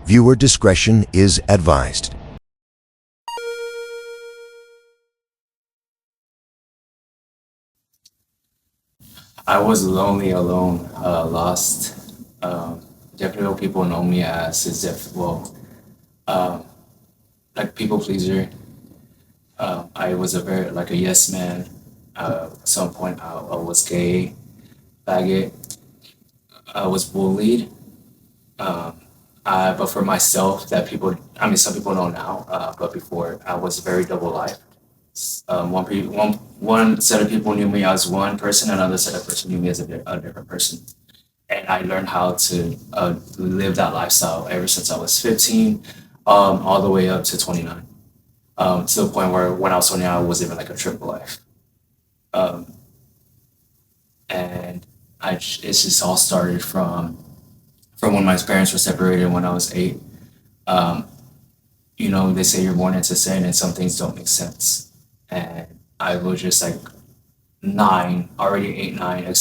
Viewer discretion is advised. I was lonely, alone, lost. Definitely people know me as like people pleaser. I was a very like a yes man. At some point, I was gay, faggot. I was bullied. But for myself, I mean, some people know now. But before, I was very double life. One set of people knew me as one person, another set of person knew me as a different person. And I learned how to live that lifestyle ever since I was 15, all the way up to 29, to the point where when I was 29, I was living like a triple life. Um, and it's just all started from when my parents were separated when I was 8. Um, they say you're born into sin and some things don't make sense. And I was just like 9, already 8, 9,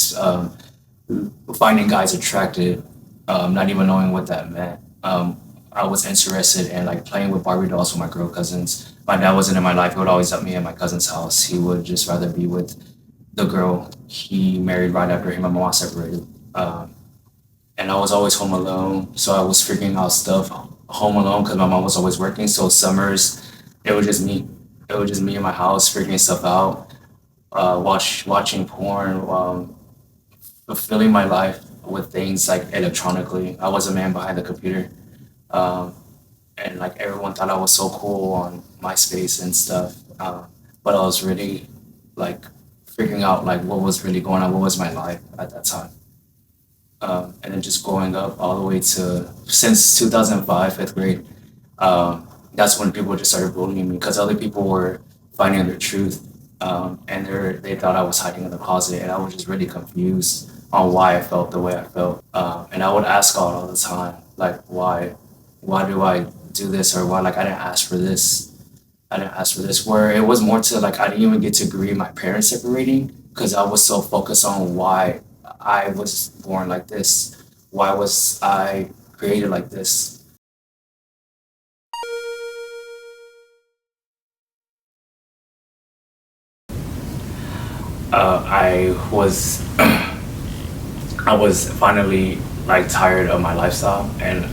finding guys attractive, not even knowing what that meant. I was interested in like playing with Barbie dolls with my girl cousins. My dad wasn't in my life. He would always let me at my cousin's house. He would just rather be with the girl he married right after him and my mom separated. And I was always home alone. So I was figuring out stuff home alone because my mom was always working. So summers, it was just me. It was just me in my house figuring stuff out, watching porn, fulfilling my life with things like electronically. I was a man behind the computer. Um, and like everyone thought I was so cool on MySpace and stuff. But I was really like figuring out like what was really going on, what was my life at that time. And then just growing up all the way to since 2005, fifth grade. That's when people just started bullying me because other people were finding their truth, and they thought I was hiding in the closet, and I was just really confused on why I felt the way I felt. And I would ask God all the time, like, why do I do this, or why, like, I didn't ask for this. I didn't ask for this. Where it was more to like I didn't even get to grieve my parents separating because I was so focused on why I was born like this. Why was I created like this? I was finally like tired of my lifestyle and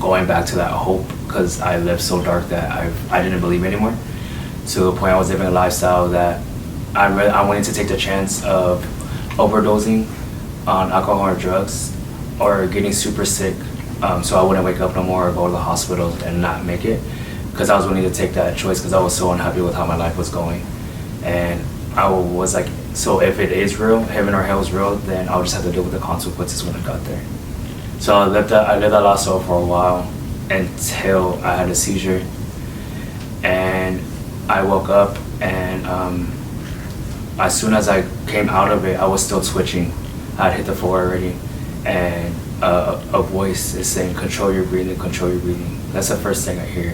going back to that hope because I lived so dark that I didn't believe anymore. To the point I was living a lifestyle that I wanted to take the chance of overdosing on alcohol or drugs or getting super sick, so I wouldn't wake up no more or go to the hospital and not make it because I was willing to take that choice because I was so unhappy with how my life was going. And I was like, so if it is real, heaven or hell is real, then I'll just have to deal with the consequences when I got there. So I lived that lifestyle for a while until I had a seizure, and I woke up, and as soon as I came out of it, I was still twitching. I had hit the floor already, and a voice is saying, "Control your breathing, control your breathing." That's the first thing I hear,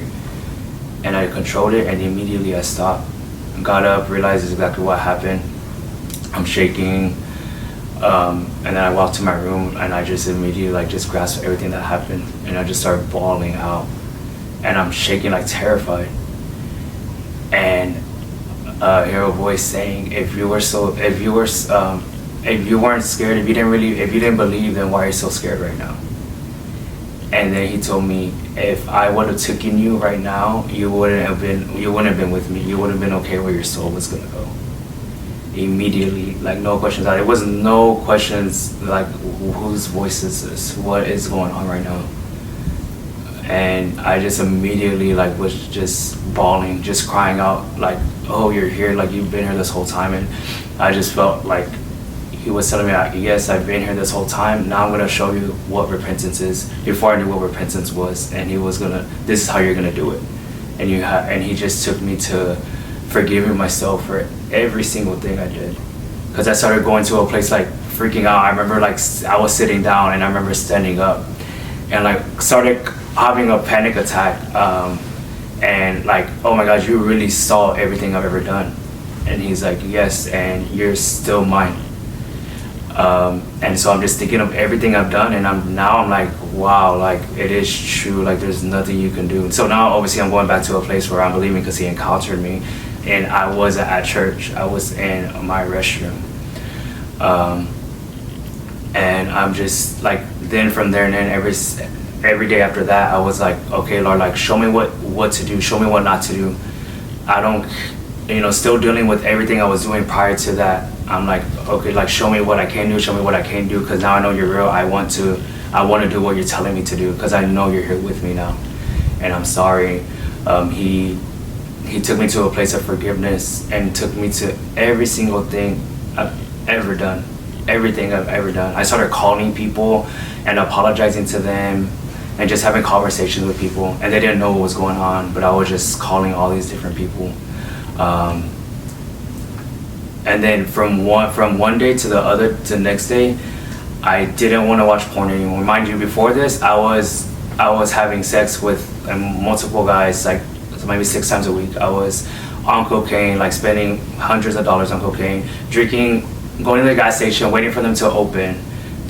and I controlled it, and immediately I stopped, got up, realized exactly what happened. I'm shaking, and then I walked to my room, and I just immediately like just grasped everything that happened, and I just started bawling out, and I'm shaking like terrified, and hear a voice saying, if you weren't scared, if you didn't believe, then why are you so scared right now?" And then he told me, if I would have taken you right now, you wouldn't have been with me. You wouldn't have been okay where your soul was gonna go. Immediately, like no questions asked. It was no questions like whose voice is this? What is going on right now? And I just immediately like was just bawling, just crying out like, "Oh, you're here! Like you've been here this whole time." And I just felt like he was telling me, like, "Yes, I've been here this whole time. Now I'm gonna show you what repentance is." Before I knew what repentance was, and he was gonna, "This is how you're gonna do it." And he just took me to forgiving myself for every single thing I did, because I started going to a place like freaking out. I remember like I was sitting down, and I remember standing up, and like started having a panic attack, and like, "Oh my gosh, you really saw everything I've ever done." And he's like, "Yes, and you're still mine." And so I'm just thinking of everything I've done, and I'm like, wow, like it is true. Like there's nothing you can do. So now, obviously, I'm going back to a place where I'm believing because He encountered me, and I wasn't at church. I was in my restroom, um, and I'm just like, then from there and then every day after that, I was like, okay, Lord, like show me what to do, show me what not to do. I don't, still dealing with everything I was doing prior to that. I'm like, okay, like show me what I can do, show me what I can't do, because now I know you're real. I want to do what you're telling me to do, because I know you're here with me now, and I'm sorry. He took me to a place of forgiveness and took me to every single thing I've ever done, everything I've ever done. I started calling people and apologizing to them and just having conversations with people, and they didn't know what was going on, but I was just calling all these different people. Um, and then from one day to the next day, I didn't want to watch porn anymore. Mind you, before this, I was having sex with multiple guys, like maybe 6 times a week. I was on cocaine, like spending hundreds of dollars on cocaine, drinking, going to the gas station, waiting for them to open,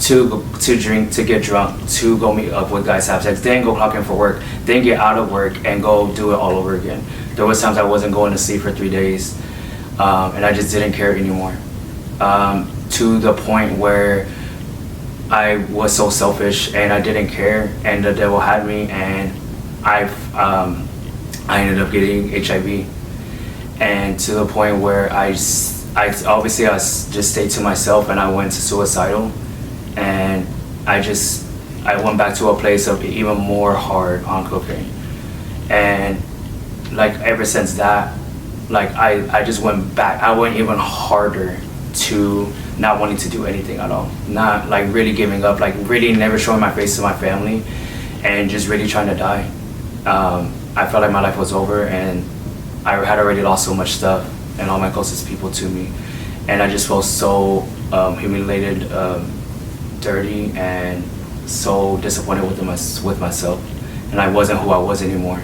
to drink, to get drunk, to go meet up with guys, have sex, then go clock in for work, then get out of work and go do it all over again. There was times I wasn't going to sleep for 3 days, and I just didn't care anymore. To the point where I was so selfish and I didn't care, and the devil had me, and I ended up getting HIV, and to the point where I obviously I just stayed to myself, and I went to suicidal, and I went back to a place of even more hard on cocaine, and like ever since that, like I just went back. I went even harder to not wanting to do anything at all, not like really giving up, like really never showing my face to my family, and just really trying to die. I felt like my life was over, and I had already lost so much stuff and all my closest people to me, and I just felt so humiliated, dirty, and so disappointed with myself, and I wasn't who I was anymore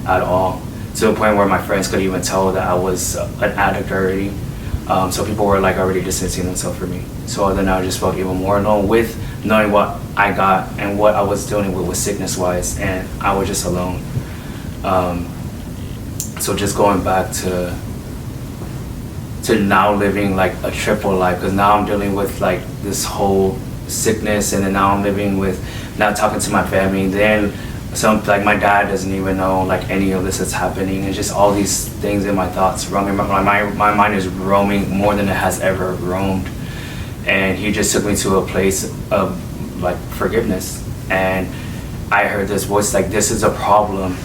at all. To the point where my friends could even tell that I was an addict already. So people were like already distancing themselves from me. So then I just felt even more alone with knowing what I got and what I was dealing with sickness wise, and I was just alone. So just going back to now living like a triple life, because now I'm dealing with like this whole sickness, and then now I'm living with not talking to my family. Then like my dad doesn't even know like any of this that's happening. It's just all these things in my thoughts roaming. My mind is roaming more than it has ever roamed, and he just took me to a place of like forgiveness, and I heard this voice like, this is a problem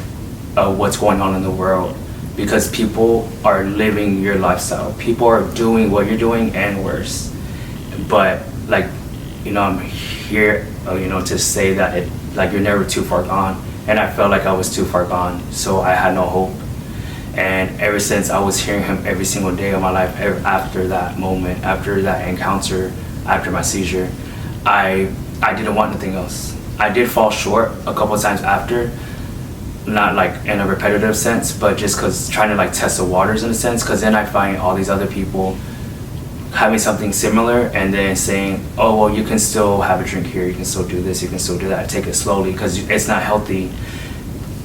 of what's going on in the world, because people are living your lifestyle, people are doing what you're doing and worse, but like, I'm here, to say that like you're never too far gone, and I felt like I was too far gone, so I had no hope. And ever since, I was hearing him every single day of my life. After that moment, after that encounter, after my seizure, I didn't want anything else. I did fall short a couple of times after, not like in a repetitive sense, but just because trying to like test the waters in a sense, because then I find all these other people having something similar and then saying, oh, well, you can still have a drink here, you can still do this, you can still do that, take it slowly, because it's not healthy.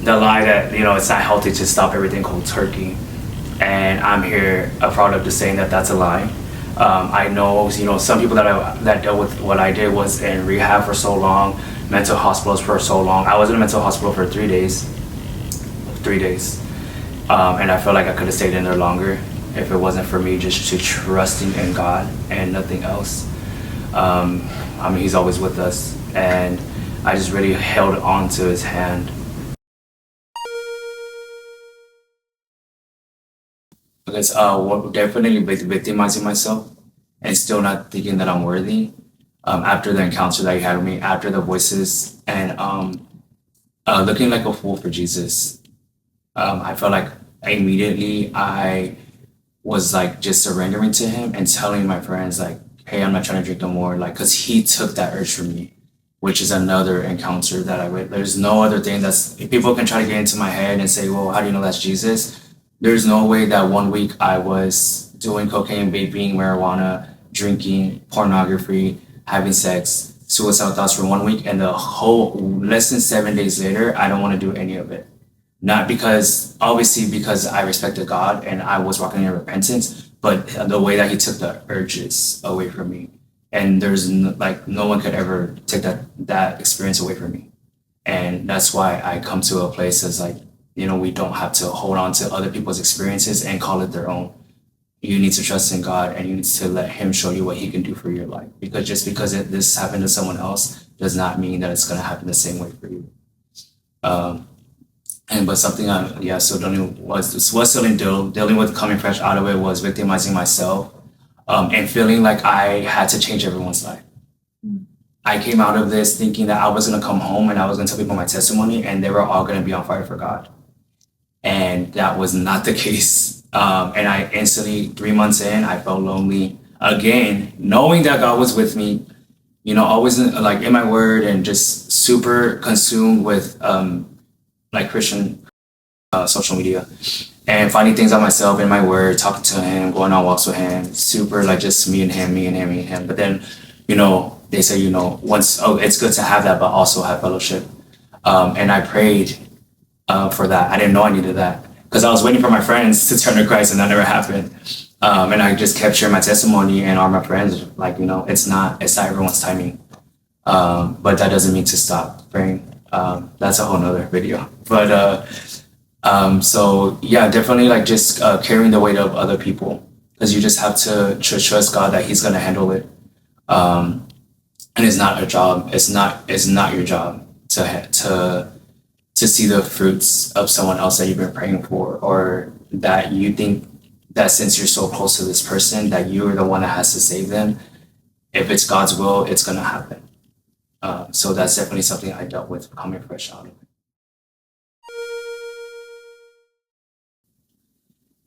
The lie that, it's not healthy to stop everything cold turkey. And I'm here, a product of saying that that's a lie. I know, some people that dealt with what I did was in rehab for so long, mental hospitals for so long. I was in a mental hospital for 3 days. And I felt like I could have stayed in there longer if it wasn't for me just to trusting in God and nothing else. He's always with us, and I just really held on to his hand. Because definitely victimizing myself and still not thinking that I'm worthy. After the encounter that he had with me, after the voices, and looking like a fool for Jesus, I felt like immediately I was like just surrendering to him and telling my friends like, hey, I'm not trying to drink no more, like, because he took that urge from me, which is another encounter that there's no other thing people can try to get into my head and say, well, how do you know that's Jesus? There's no way that 1 week I was doing cocaine, vaping, marijuana, drinking, pornography, having sex, suicidal thoughts for 1 week, and the whole less than 7 days later, I don't want to do any of it. Not because, obviously, because I respected God and I was walking in repentance, but the way that He took the urges away from me, and like no one could ever take that experience away from me, and that's why I come to a place as like, we don't have to hold on to other people's experiences and call it their own. You need to trust in God, and you need to let Him show you what He can do for your life. Because just because this happened to someone else does not mean that it's going to happen the same way for you. Um, but something so dealing with coming fresh out of it was victimizing myself, and feeling like I had to change everyone's life. I came out of this thinking that I was going to come home and I was going to tell people my testimony and they were all going to be on fire for God. And that was not the case. And I instantly, 3 months in, I felt lonely again, knowing that God was with me, always like in my word and just super consumed with like Christian social media and finding things on myself in my word, talking to Him, going on walks with Him, super like just me and Him, me and Him, me and Him. But then, they say, it's good to have that, but also have fellowship. And I prayed for that. I didn't know I needed that because I was waiting for my friends to turn to Christ, and that never happened. And I just kept sharing my testimony, and all my friends, like, it's not everyone's timing. But that doesn't mean to stop praying. That's a whole nother video. But so yeah, definitely like just carrying the weight of other people, because you just have to trust God that He's gonna handle it. And it's not a job. It's not your job to see the fruits of someone else that you've been praying for, or that you think that since you're so close to this person that you're the one that has to save them. If it's God's will, it's gonna happen. So that's definitely something I dealt with coming fresh out of it.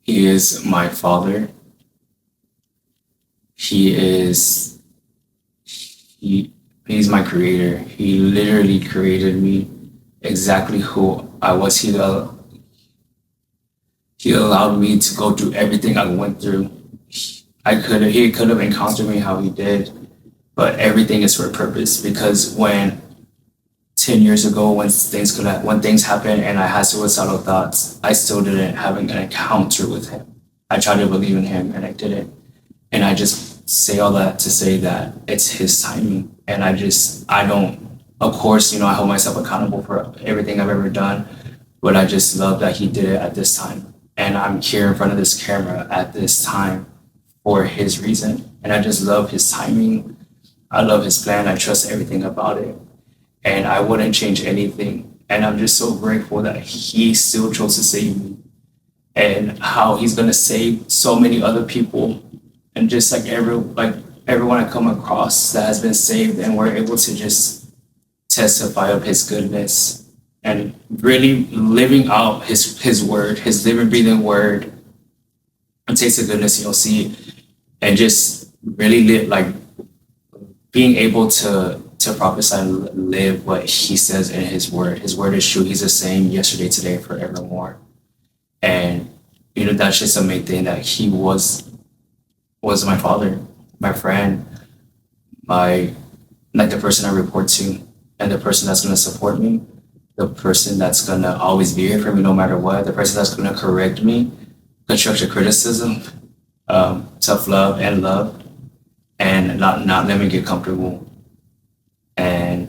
He is my father. He's my creator. He literally created me exactly who I was. He allowed me to go through everything I went through. He could have encountered me how he did, but everything is for a purpose. Because when 10 years ago, when things happened and I had suicidal thoughts, I still didn't have an encounter with Him. I tried to believe in Him and I didn't. And I just say all that to say that it's His timing. And I don't, of course, I hold myself accountable for everything I've ever done, but I just love that He did it at this time. And I'm here in front of this camera at this time for His reason. And I just love His timing. I love His plan. I trust everything about it. And I wouldn't change anything. And I'm just so grateful that He still chose to save me, and how He's gonna save so many other people. And just like everyone I come across that has been saved, and we're able to just testify of His goodness and really living out His word, His living, breathing word, and taste the goodness you'll see, and just really live, being able to prophesy and live what He says in His word. His word is true. He's the same yesterday, today, forevermore. And that's just a main thing, that He was my father, my friend, the person I report to, and the person that's gonna support me, the person that's gonna always be here for me no matter what, the person that's gonna correct me, constructive criticism, tough love and love, and not let me get comfortable. And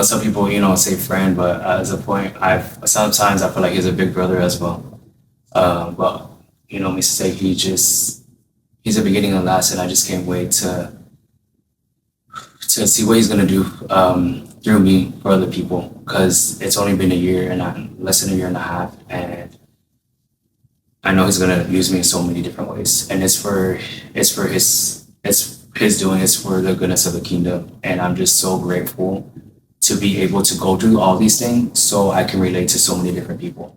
some people say friend, but as a point, sometimes I feel like He's a big brother as well. But me say He's the beginning and last, and I just can't wait to see what He's gonna do through me for other people, because it's only been a year and less than a year and a half, and I know He's gonna use me in so many different ways, and it's for His doing. It's for the goodness of the kingdom, and I'm just so grateful to be able to go through all these things so I can relate to so many different people.